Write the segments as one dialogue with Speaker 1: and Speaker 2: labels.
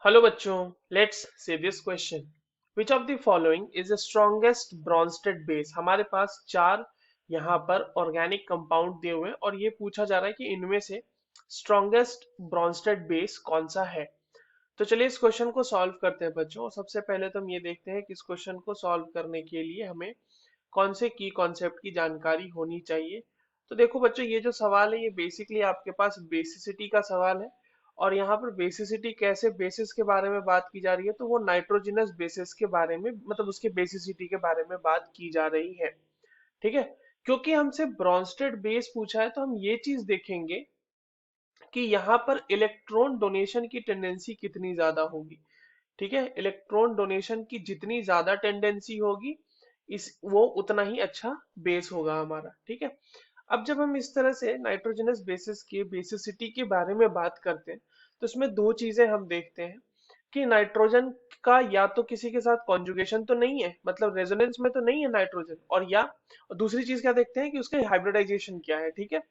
Speaker 1: Hello बच्चों, let's say this question. Which of the following is the strongest Brønsted base. हमारे पास चार यहाँ पर ऑर्गेनिक कंपाउंड दिए हुए हैं और ये पूछा जा रहा है कि इनमें से स्ट्रॉन्गेस्ट ब्रॉन्स्टेड बेस कौन सा है। तो चलिए इस क्वेश्चन को सॉल्व करते हैं बच्चों। सबसे पहले तो हम ये देखते हैं कि इस क्वेश्चन को सॉल्व करने के लिए हमें कौन से की कॉन्सेप्ट की जानकारी होनी चाहिए। तो देखो बच्चों, ये जो सवाल है ये बेसिकली आपके पास बेसिसिटी का सवाल है। और यहाँ पर बेसिसिटी कैसे बेसिस के बारे में बात की जा रही है, तो वो नाइट्रोजनस बेसिस के बारे में, मतलब उसके बेसिसिटी के बारे में बात की जा रही है। ठीक है। क्योंकि हमसे ब्रॉन्स्टेड बेस पूछा है तो हम ये चीज देखेंगे कि यहाँ पर इलेक्ट्रॉन डोनेशन की टेंडेंसी कितनी ज्यादा होगी। ठीक है, इलेक्ट्रॉन डोनेशन की जितनी ज्यादा टेंडेंसी होगी इस वो उतना ही अच्छा बेस होगा हमारा। ठीक है। अब जब हम इस तरह से नाइट्रोजनस बेसिस के बेसिसिटी के बारे में बात करते हैं तो इसमें दो चीजें हम देखते हैं कि नाइट्रोजन का या तो किसी के साथ कॉन्जुगेशन तो नहीं है, मतलब रेजोनेंस में तो नहीं है नाइट्रोजन, और दूसरी चीज क्या देखते हैं कि उसका हाइब्रिडाइजेशन क्या है। ठीक है।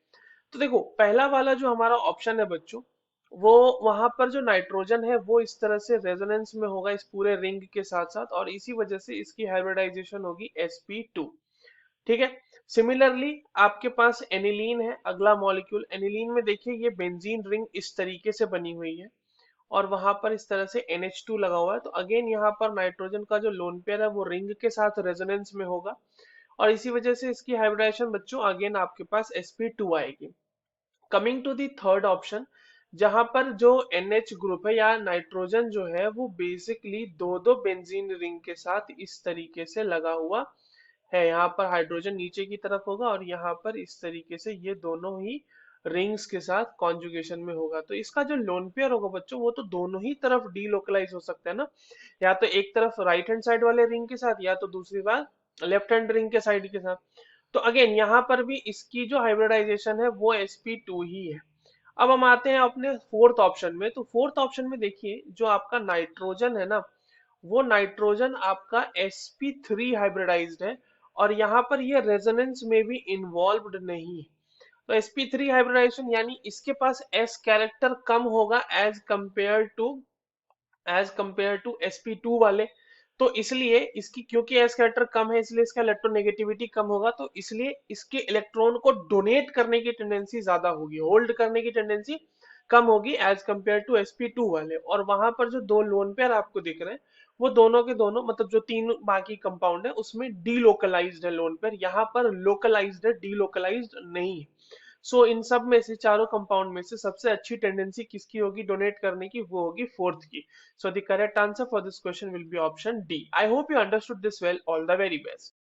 Speaker 1: तो देखो, पहला वाला जो हमारा ऑप्शन है बच्चों, वो वहां पर जो नाइट्रोजन है वो इस तरह से रेजोनेंस में होगा इस पूरे रिंग के साथ साथ, और इसी वजह से इसकी हाइब्रिडाइजेशन होगी sp2। ठीक है। सिमिलरली आपके पास एनिलीन है, अगला मॉलिक्यूल। एनिलीन में देखिए ये बेंजीन रिंग इस तरीके से बनी हुई है और वहां पर इस तरह से NH2 लगा हुआ है। तो अगेन यहाँ पर नाइट्रोजन का जो लोन पेयर है वो रिंग के साथ रेजोनेंस में होगा और इसी वजह से इसकी हाइब्रिडाइजेशन बच्चों अगेन आपके पास sp2 आएगी। Coming to the third option, जहां पर जो NH ग्रुप है या नाइट्रोजन जो है वो बेसिकली दो दो बेंजीन रिंग के साथ इस तरीके से लगा हुआ है। यहाँ पर हाइड्रोजन नीचे की तरफ होगा और यहाँ पर इस तरीके से ये दोनों ही रिंग्स के साथ कॉन्जुगेशन में होगा। तो इसका जो लोन पेयर होगा बच्चों वो तो दोनों ही तरफ डीलोकलाइज हो सकता है ना, या तो एक तरफ राइट हैंड साइड वाले रिंग के साथ या तो दूसरी बार लेफ्ट हैंड रिंग के साइड के साथ। तो अगेन यहाँ पर भी इसकी जो हाइब्रिडाइजेशन है वो sp2 ही है। अब हम आते हैं अपने फोर्थ ऑप्शन में। तो फोर्थ ऑप्शन में देखिए जो आपका नाइट्रोजन है ना, वो नाइट्रोजन आपका sp3 हाइब्रिडाइज्ड है और यहाँ पर ये रेजोनेंस में भी इन्वॉल्व्ड नहीं है। तो sp3 हाइब्रिडाइजेशन यानी इसके पास s कैरेक्टर कम होगा एज कंपेयर टू sp2 वाले। तो इसलिए इसकी, क्योंकि s कैरेक्टर कम है इसलिए इसका इलेक्ट्रोनेगेटिविटी कम होगा, तो इसलिए इसके इलेक्ट्रॉन को डोनेट करने की टेंडेंसी ज्यादा होगी, होल्ड करने की टेंडेंसी कम होगी एज कंपेयर टू sp2 वाले। और वहां पर जो दो लोन पेयर आपको दिख रहे हैं वो दोनों के दोनों, मतलब जो तीन बाकी कंपाउंड है उसमें डीलोकलाइज्ड है लोन पेयर, यहाँ पर लोकलाइज्ड है, डीलोकलाइज्ड नहीं है। सो इन सब में से, चारों कंपाउंड में से सबसे अच्छी टेंडेंसी किसकी होगी डोनेट करने की, वो होगी फोर्थ की। So the correct answer for this question will be option D. I hope you understood this well. All the very best.